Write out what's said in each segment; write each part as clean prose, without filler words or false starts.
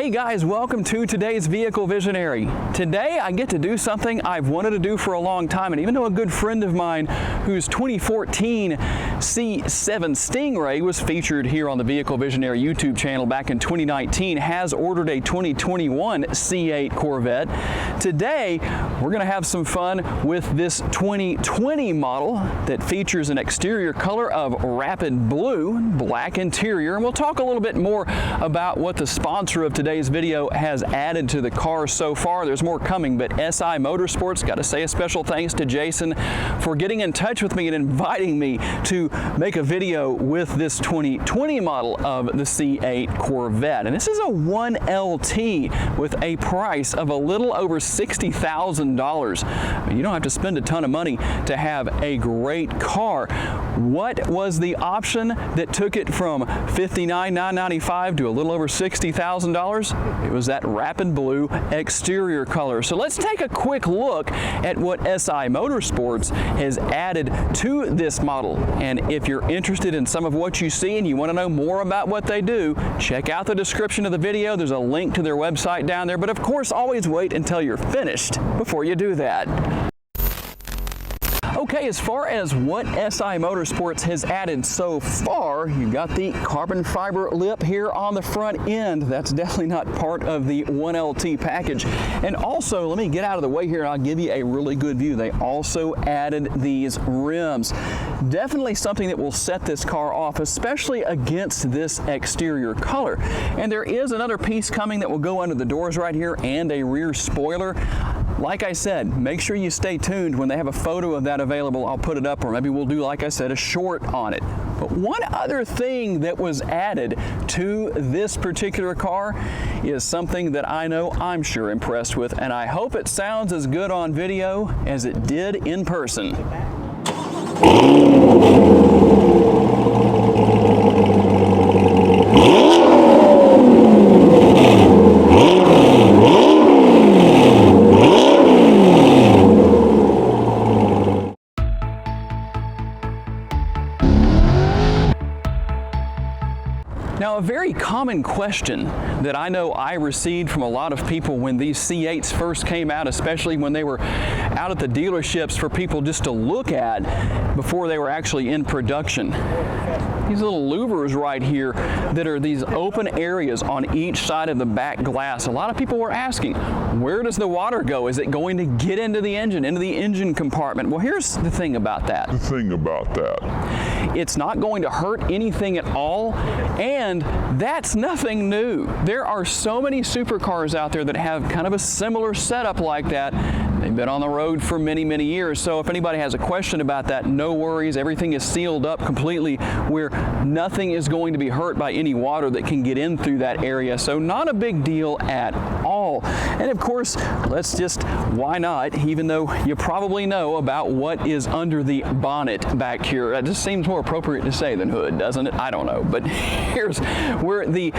Hey guys, welcome to today's Vehicle Visionary. Today I get to do something I've wanted to do for a long time, and even though a good friend of mine whose 2014 C7 Stingray was featured here on the Vehicle Visionary YouTube channel back in 2019 has ordered a 2021 C8 Corvette, today we're going to have some fun with this 2020 model that features an exterior color of rapid blue, black interior, and we'll talk a little bit more about what the sponsor of today's video has added to the car so far. There's more coming, but SI Motorsports, got to say a special thanks to Jason for getting in touch with me and inviting me to make a video with this 2020 model of the C8 Corvette. And this is a 1LT with a price of a little over $60,000. I mean, you don't have to spend a ton of money to have a great car. What was the option that took it from $59,995 to a little over $60,000? It was that rapid blue exterior color. So let's take a quick look at what SI Motorsports has added to this model. And if you're interested in some of what you see and you want to know more about what they do, check out the description of the video. There's a link to their website down there. But of course, always wait until you're finished before you do that. Okay, as far as what SI Motorsports has added so far, you've got the carbon fiber lip here on the front end. That's definitely not part of the 1LT package. And also, let me get out of the way here and I'll give you a really good view. They also added these rims. Definitely something that will set this car off, especially against this exterior color. And there is another piece coming that will go under the doors right here and a rear spoiler. Like I said, make sure you stay tuned. When they have a photo of that available, I'll put it up, or maybe we'll do, like I said, a short on it. But one other thing that was added to this particular car is something that I know I'm sure impressed with, and I hope it sounds as good on video as it did in person. Now, a very common question that I know I received from a lot of people when these C8s first came out, especially when they were out at the dealerships for people just to look at before they were actually in production. These little louvers right here that are these open areas on each side of the back glass. A lot of people were asking, where does the water go? Is it going to get into the engine compartment? Well, here's the thing about that. It's not going to hurt anything at all, and that's nothing new. There are so many supercars out there that have kind of a similar setup like that. They've been on the road for many, many years. So if anybody has a question about that, no worries. Everything is sealed up completely where nothing is going to be hurt by any water that can get in through that area. So not a big deal at all. And of course, let's just, why not, even though you probably know about what is under the bonnet back here. That just seems more appropriate to say than hood, doesn't it? I don't know. But here's where the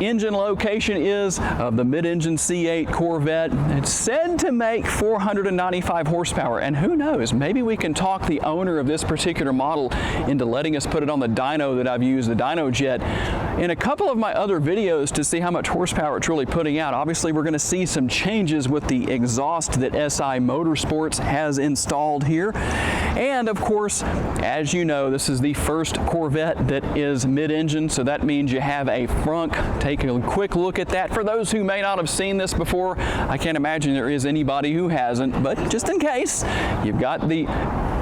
engine location is of the mid-engine C8 Corvette. It's said to make 495 horsepower, and who knows, maybe we can talk the owner of this particular model into letting us put it on the dyno that I've used, the dyno jet, in a couple of my other videos to see how much horsepower it's really putting out. Obviously, we're going to see some changes with the exhaust that SI Motorsports has installed here. And of course, as you know, this is the first Corvette that is mid-engine, so that means you have a frunk. Take a quick look at that. For those who may not have seen this before, I can't imagine there is anybody who hasn't, but just in case, you've got the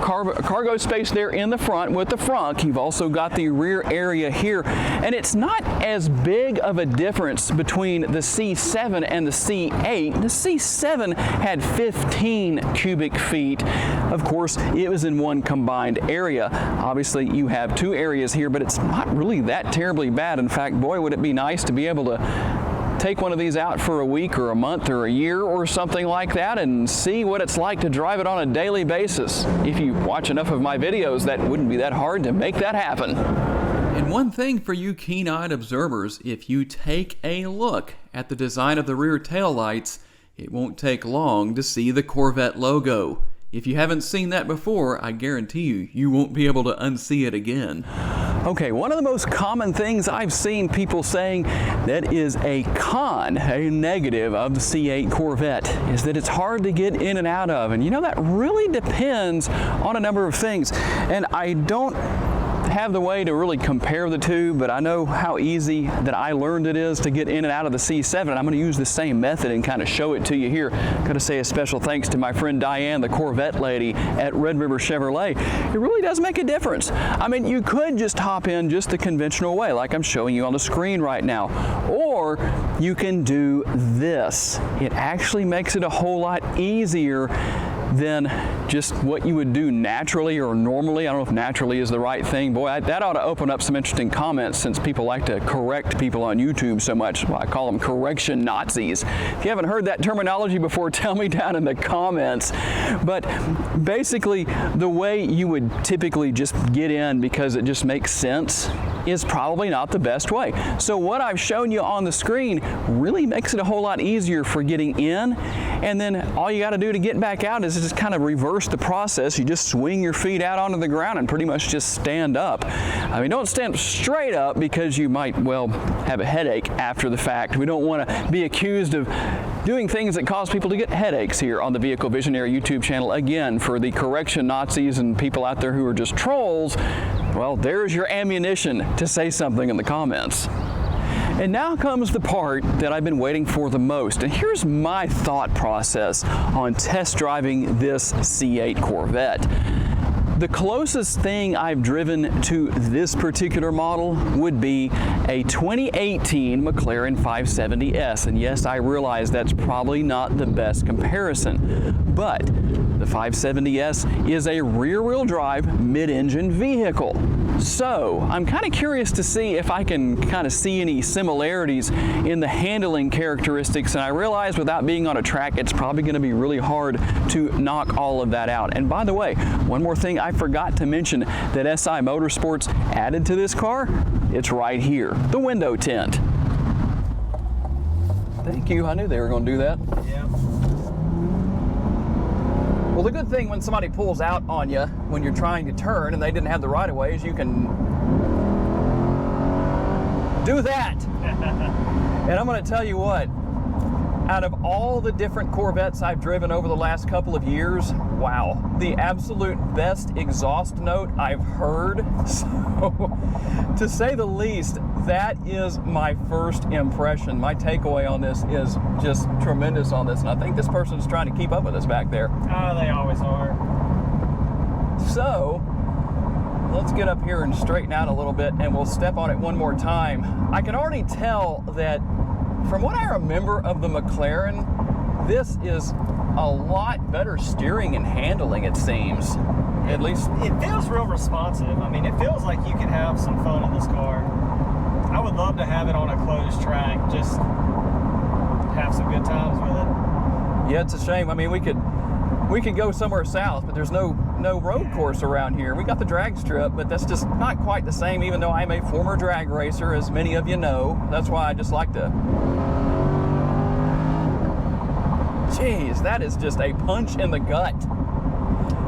cargo space there in the front with the frunk. You've also got the rear area here, and it's not as big of a difference between the C7 and the C8. The C7 had 15 cubic feet. Of course, it was in one combined area. Obviously, you have two areas here, but it's not really that terribly bad. In fact, boy, would it be nice to be able to take one of these out for a week or a month or a year or something like that and see what it's like to drive it on a daily basis. If you watch enough of my videos, that wouldn't be that hard to make that happen. And one thing for you keen-eyed observers, if you take a look at the design of the rear taillights, it won't take long to see the Corvette logo. If you haven't seen that before, I guarantee you, you won't be able to unsee it again. Okay, one of the most common things I've seen people saying that is a con, a negative of the C8 Corvette, is that it's hard to get in and out of. And you know, that really depends on a number of things. And I don't have the way to really compare the two, but I know how easy that I learned it is to get in and out of the C7, and I'm going to use the same method and kind of show it to you here. Got to say a special thanks to my friend Diane, the Corvette lady at Red River Chevrolet. It really does make a difference. I mean, you could just hop in just the conventional way, like I'm showing you on the screen right now, or you can do this. It actually makes it a whole lot easier than just what you would do naturally or normally. I don't know if naturally is the right thing. Boy, that ought to open up some interesting comments, since people like to correct people on YouTube so much. Well, I call them correction Nazis. If you haven't heard that terminology before, tell me down in the comments. But basically, the way you would typically just get in because it just makes sense is probably not the best way. So what I've shown you on the screen really makes it a whole lot easier for getting in, and then all you got to do to get back out is just kind of reverse the process. You just swing your feet out onto the ground and pretty much just stand up. I mean, don't stand straight up because you might, well, have a headache after the fact. We don't want to be accused of doing things that cause people to get headaches here on the Vehicle Visionary YouTube channel. Again, for the correction Nazis and people out there who are just trolls, well, there's your ammunition to say something in the comments. And now comes the part that I've been waiting for the most. And here's my thought process on test driving this C8 Corvette. The closest thing I've driven to this particular model would be a 2018 McLaren 570S. And yes, I realize that's probably not the best comparison, but the 570S is a rear-wheel drive mid-engine vehicle. So I'm kind of curious to see if I can kind of see any similarities in the handling characteristics, and I realize without being on a track it's probably going to be really hard to knock all of that out. And by the way, one more thing I forgot to mention that SI Motorsports added to this car, it's right here, the window tint. Thank you, I knew they were going to do that. Yeah. Well, the good thing when somebody pulls out on you when you're trying to turn and they didn't have the right of way is you can do that. And I'm going to tell you what, out of all the different Corvettes I've driven over the last couple of years, wow, the absolute best exhaust note I've heard. So, to say the least, that is my first impression. My takeaway on this is just tremendous on this, and I think this person is trying to keep up with us back there. Oh, they always are. So, let's get up here and straighten out a little bit, and we'll step on it one more time. I can already tell that from what I remember of the McLaren, this is a lot better steering and handling, it seems. At least it feels real responsive. I mean, it feels like you could have some fun in this car. I would love to have it on a closed track, just have some good times with it. Yeah, it's a shame. I mean, we could go somewhere south, but there's no road course around here. We got the drag strip, but that's just not quite the same, even though I'm a former drag racer, as many of you know. That's why I just like to... Jeez, that is just a punch in the gut.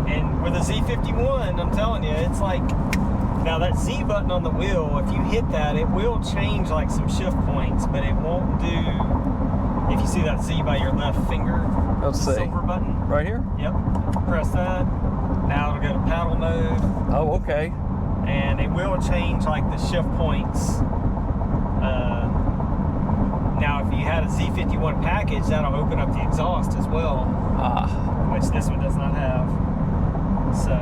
And with a Z51, I'm telling you, it's like, now that Z button on the wheel, if you hit that, it will change like some shift points, but it won't do, if you see that Z by your left finger, let's see. Silver button. Right here? Yep. Press that. Now it'll go to paddle mode. Oh, okay. And it will change like the shift points. Now if you had a Z51 package, that'll open up the exhaust as well, which this one does not have. So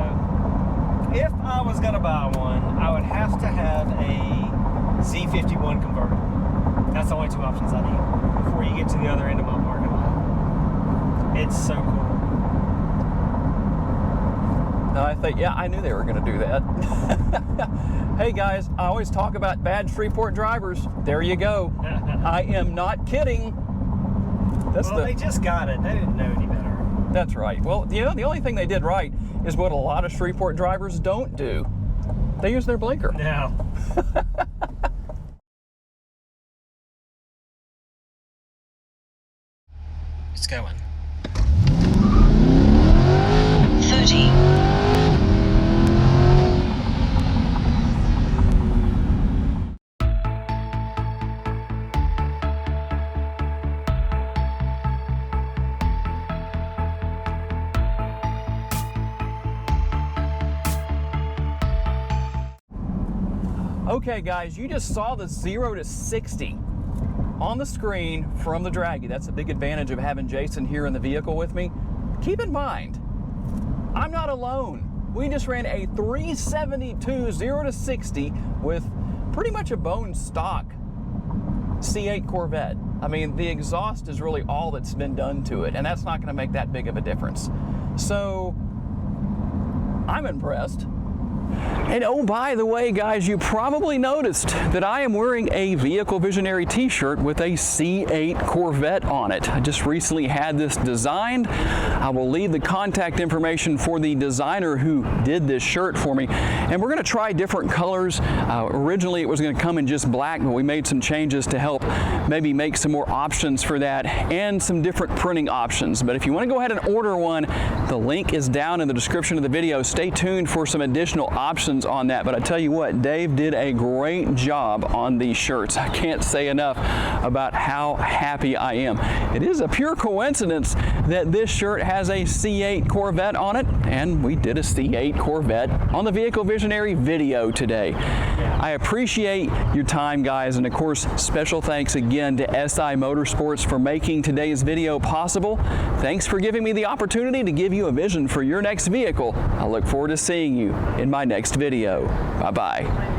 if I was going to buy one, I would have to have a Z51 convertible. That's the only two options I need before you get to the other end of my parking lot. It's so cool. No, I think, yeah, I knew they were going to do that. Hey guys, I always talk about bad Shreveport drivers. There you go. I am not kidding. They just got it. They didn't know any better. That's right. Well, you know, the only thing they did right is what a lot of Shreveport drivers don't do. They use their blinker. Yeah. It's going. 30. Okay guys, you just saw the 0 to 60 on the screen from the Dragy. That's a big advantage of having Jason here in the vehicle with me. Keep in mind, I'm not alone. We just ran a 372 0 to 60 with pretty much a bone stock C8 Corvette. I mean, the exhaust is really all that's been done to it, and that's not going to make that big of a difference. So, I'm impressed. And oh, by the way, guys, you probably noticed that I am wearing a Vehicle Visionary t-shirt with a C8 Corvette on it. I just recently had this designed. I will leave the contact information for the designer who did this shirt for me. And we're going to try different colors. Originally, it was going to come in just black, but we made some changes to help maybe make some more options for that and some different printing options. But if you want to go ahead and order one, the link is down in the description of the video. Stay tuned for some additional options on that. But I tell you what, Dave did a great job on these shirts. I can't say enough about how happy I am. It is a pure coincidence that this shirt has a C8 Corvette on it, and we did a C8 Corvette on the Vehicle Visionary video today. I appreciate your time, guys, and of course, special thanks again to SI Motorsports for making today's video possible. Thanks for giving me the opportunity to give you a vision for your next vehicle. I look forward to seeing you in my next video. Bye-bye.